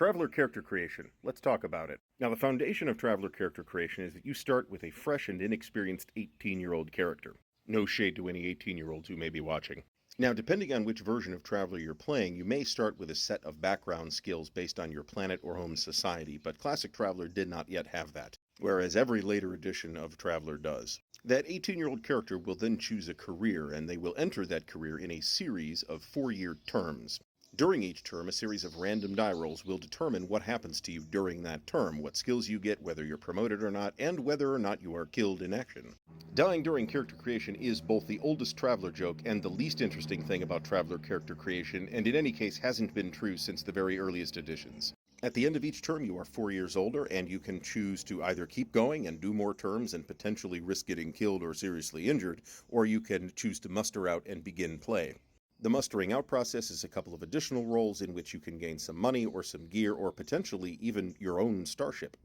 Traveler character creation. Let's talk about it. Now, the foundation of Traveler character creation is that you start with a fresh and inexperienced 18-year-old character. No shade to any 18-year-olds who may be watching. Now, depending on which version of Traveler you're playing, you may start with a set of background skills based on your planet or home society, but Classic Traveler did not yet have that, whereas every later edition of Traveler does. That 18-year-old character will then choose a career, and they will enter that career in a series of 4-year terms. During each term, a series of random die rolls will determine what happens to you during that term, what skills you get, whether you're promoted or not, and whether or not you are killed in action. Dying during character creation is both the oldest Traveler joke and the least interesting thing about Traveler character creation, and in any case hasn't been true since the very earliest editions. At the end of each term, you are 4 years older, and you can choose to either keep going and do more terms and potentially risk getting killed or seriously injured, or you can choose to muster out and begin play. The mustering out process is a couple of additional rolls in which you can gain some money or some gear or potentially even your own starship.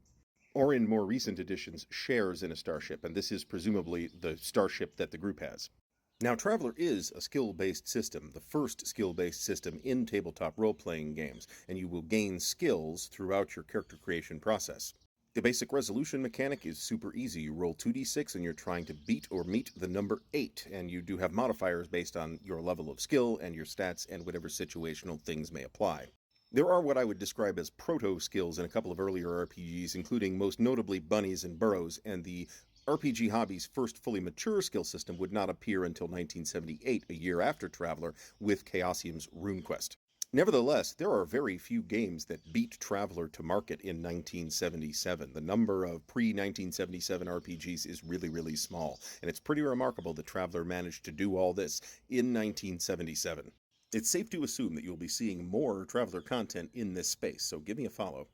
Or in more recent editions, shares in a starship, and this is presumably the starship that the group has. Now, Traveler is a skill-based system, the first skill-based system in tabletop role-playing games, and you will gain skills throughout your character creation process. The basic resolution mechanic is super easy. You roll 2d6 and you're trying to beat or meet the number 8, and you do have modifiers based on your level of skill and your stats and whatever situational things may apply. There are what I would describe as proto-skills in a couple of earlier RPGs, including most notably bunnies and burrows, and the RPG hobby's first fully mature skill system would not appear until 1978, a year after Traveler, with Chaosium's RuneQuest. Nevertheless, there are very few games that beat Traveler to market in 1977. The number of pre-1977 RPGs is really, really small, and it's pretty remarkable that Traveler managed to do all this in 1977. It's safe to assume that you'll be seeing more Traveler content in this space, so give me a follow.